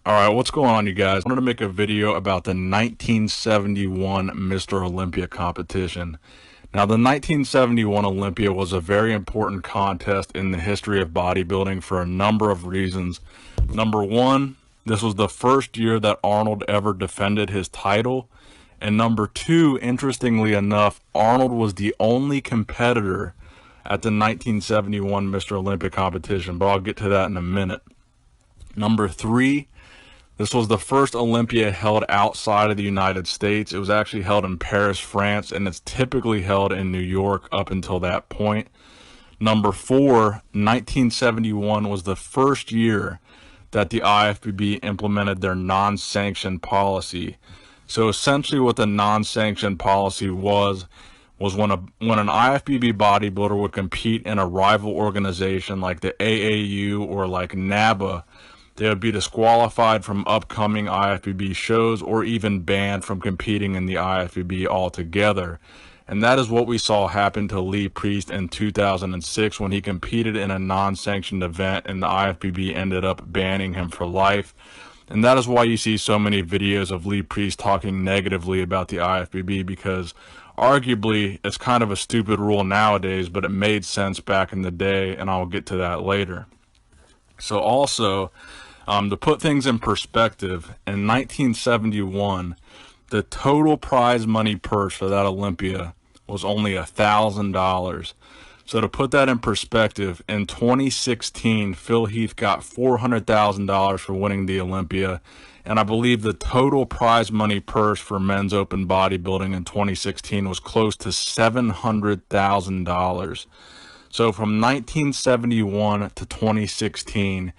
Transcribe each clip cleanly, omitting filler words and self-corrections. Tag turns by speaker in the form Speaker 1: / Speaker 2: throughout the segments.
Speaker 1: Alright, what's going on, you guys? I wanted to make a video about the 1971 Mr. Olympia competition. Now, the 1971 Olympia was a very important contest in the history of bodybuilding for a number of reasons. Number one, this was the first year that Arnold ever defended his title. And number two, interestingly enough, Arnold was the only competitor at the 1971 Mr. Olympia competition, but I'll get to that in a minute. Number three, this was the first Olympia held outside of the United States. It was actually held in Paris, France, and it's typically held in New York up until that point. Number four, 1971 was the first year that the IFBB implemented their non-sanctioned policy. So essentially what the non-sanctioned policy was when an IFBB bodybuilder would compete in a rival organization like the AAU or like NABA, they would be disqualified from upcoming IFBB shows or even banned from competing in the IFBB altogether. And that is what we saw happen to Lee Priest in 2006 when he competed in a non-sanctioned event and the IFBB ended up banning him for life. And that is why you see so many videos of Lee Priest talking negatively about the IFBB, because arguably it's kind of a stupid rule nowadays, but it made sense back in the day, and I'll get to that later. So also, to put things in perspective, in 1971, the total prize money purse for that Olympia was only $1,000. So to put that in perspective, in 2016, Phil Heath got $400,000 for winning the Olympia, and I believe the total prize money purse for men's open bodybuilding in 2016 was close to $700,000. So from 1971 to 2016,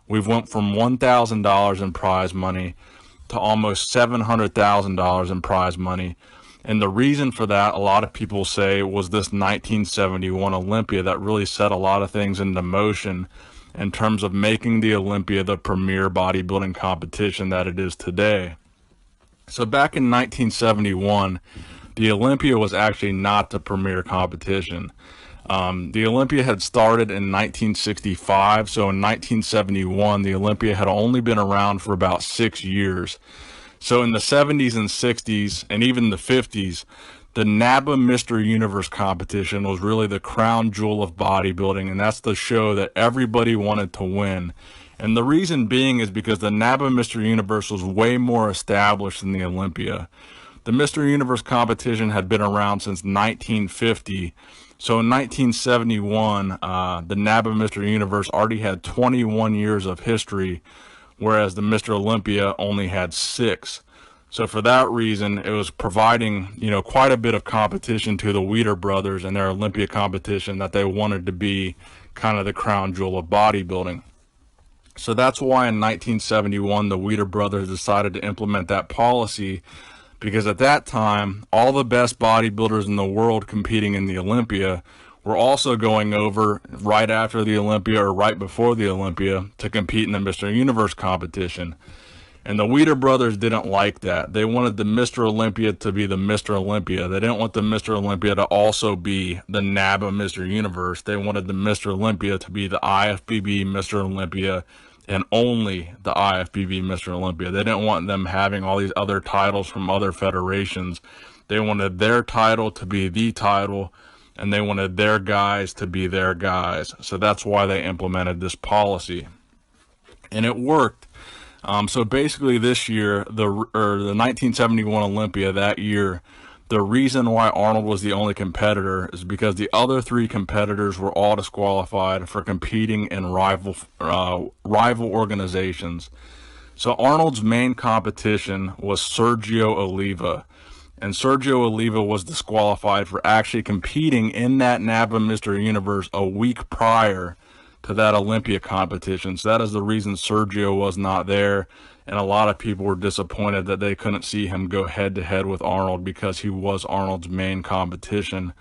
Speaker 1: we've went from $1,000 in prize money to almost $700,000 in prize money. And the reason for that, a lot of people say, was this 1971 Olympia that really set a lot of things into motion in terms of making the Olympia the premier bodybuilding competition that it is today. So back in 1971, the Olympia was actually not the premier competition. The Olympia had started in 1965, so in 1971, the Olympia had only been around for about 6 years. So in the 70s and 60s, and even the 50s, the NABA Mr. Universe competition was really the crown jewel of bodybuilding, and that's the show that everybody wanted to win. And the reason being is because the NABA Mr. Universe was way more established than the Olympia. The Mr. Universe competition had been around since 1950. So in 1971, the NABA Mr. Universe already had 21 years of history, whereas the Mr. Olympia only had 6. So for that reason, it was providing, quite a bit of competition to the Weider brothers and their Olympia competition that they wanted to be kind of the crown jewel of bodybuilding. So that's why in 1971, the Weider brothers decided to implement that policy, because at that time, all the best bodybuilders in the world competing in the Olympia were also going over right after the Olympia or right before the Olympia to compete in the Mr. Universe competition. And the Weider brothers didn't like that. They wanted the Mr. Olympia to be the Mr. Olympia. They didn't want the Mr. Olympia to also be the NABA Mr. Universe. They wanted the Mr. Olympia to be the IFBB Mr. Olympia and only the IFBB Mr. Olympia. They didn't want them having all these other titles from other federations. They wanted their title to be the title, and they wanted their guys to be their guys. So that's why they implemented this policy. And it worked. So basically this year, the 1971 Olympia that year, the reason why Arnold was the only competitor is because the other 3 competitors were all disqualified for competing in rival organizations. So Arnold's main competition was Sergio Oliva, and Sergio Oliva was disqualified for actually competing in that NABA Mr. Universe a week prior to that Olympia competition. So that is the reason Sergio was not there, and a lot of people were disappointed that they couldn't see him go head-to-head with Arnold, because he was Arnold's main competition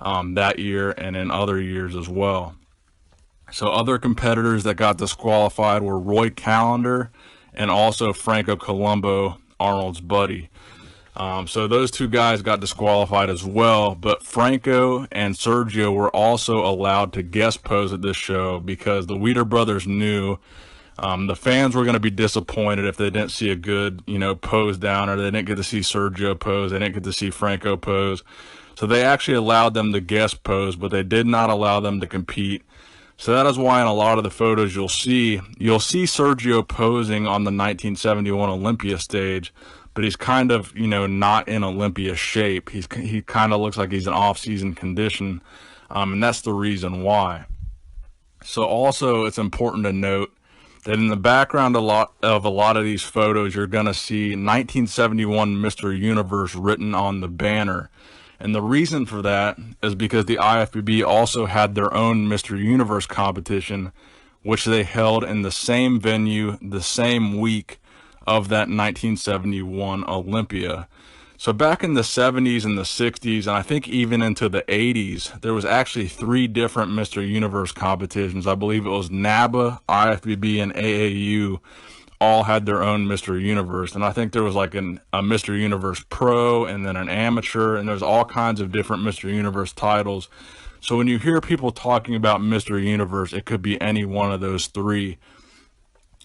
Speaker 1: that year and in other years as well. So other competitors that got disqualified were Roy Callender and also Franco Colombo, Arnold's buddy. So those 2 guys got disqualified as well, but Franco and Sergio were also allowed to guest pose at this show because the Weider brothers knew The fans were going to be disappointed if they didn't see a good, pose down, or they didn't get to see Sergio pose, they didn't get to see Franco pose. So they actually allowed them to guest pose, but they did not allow them to compete. So that is why in a lot of the photos you'll see Sergio posing on the 1971 Olympia stage, but he's kind of, not in Olympia shape. He kind of looks like he's in off-season condition, and that's the reason why. So also it's important to note that in the background of a lot of these photos, you're going to see 1971 Mr. Universe written on the banner. And the reason for that is because the IFBB also had their own Mr. Universe competition, which they held in the same venue, the same week of that 1971 Olympia. So back in the 70s and the 60s, and I think even into the 80s, there was actually 3 different Mr. Universe competitions. I believe it was NABA, IFBB, and AAU all had their own Mr. Universe. And I think there was like a Mr. Universe Pro and then an amateur, and there's all kinds of different Mr. Universe titles. So when you hear people talking about Mr. Universe, it could be any one of those 3.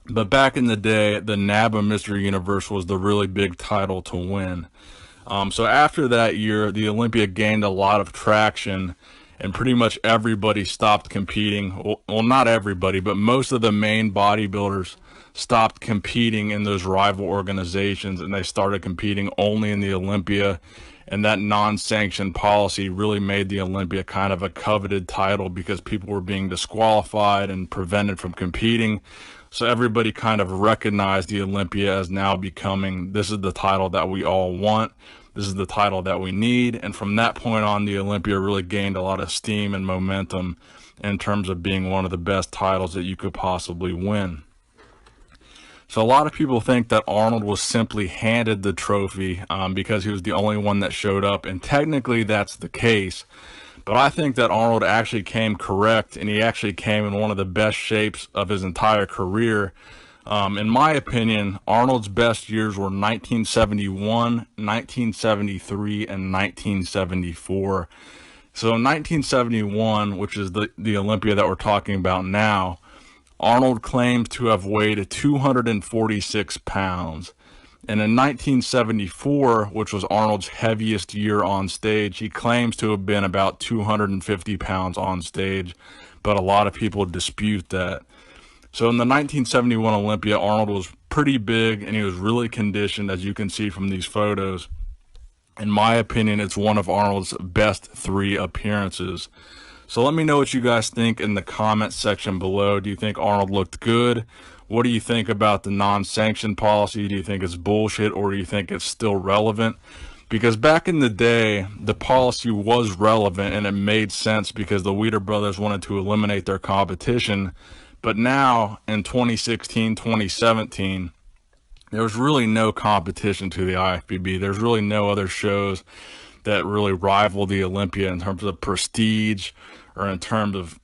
Speaker 1: But back in the day, the NABA Mr. Universe was the really big title to win. So after that year, the Olympia gained a lot of traction, and pretty much everybody stopped competing. Well, not everybody, but most of the main bodybuilders stopped competing in those rival organizations, and they started competing only in the Olympia. And that non-sanctioned policy really made the Olympia kind of a coveted title because people were being disqualified and prevented from competing. So everybody kind of recognized the Olympia as now becoming, this is the title that we all want. This is the title that we need. And from that point on, the Olympia really gained a lot of steam and momentum in terms of being one of the best titles that you could possibly win. So a lot of people think that Arnold was simply handed the trophy because he was the only one that showed up. And technically that's the case. But I think that Arnold actually came correct, and he actually came in one of the best shapes of his entire career. In my opinion, Arnold's best years were 1971, 1973, and 1974. So in 1971, which is the Olympia that we're talking about now, Arnold claims to have weighed 246 pounds. And in 1974, which was Arnold's heaviest year on stage, he claims to have been about 250 pounds on stage, but a lot of people dispute that. So in the 1971 Olympia, Arnold was pretty big, and he was really conditioned, as you can see from these photos. In my opinion, it's one of Arnold's best 3 appearances. So let me know what you guys think in the comment section below. Do you think Arnold looked good? What do you think about the non-sanctioned policy? Do you think it's bullshit, or do you think it's still relevant? Because back in the day, the policy was relevant and it made sense because the Weider brothers wanted to eliminate their competition. But now in 2016, 2017, there's really no competition to the IFBB. There's really no other shows that really rival the Olympia in terms of prestige or in terms of,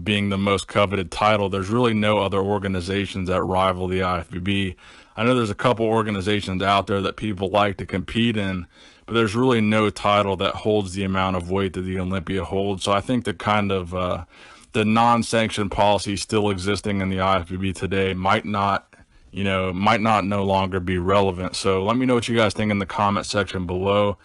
Speaker 1: being the most coveted title. There's really no other organizations that rival the IFBB. I know there's a couple organizations out there that people like to compete in, but there's really no title that holds the amount of weight that the Olympia holds. So I think the kind of the non-sanctioned policy still existing in the IFBB today might not no longer be relevant. So let me know what you guys think in the comment section below.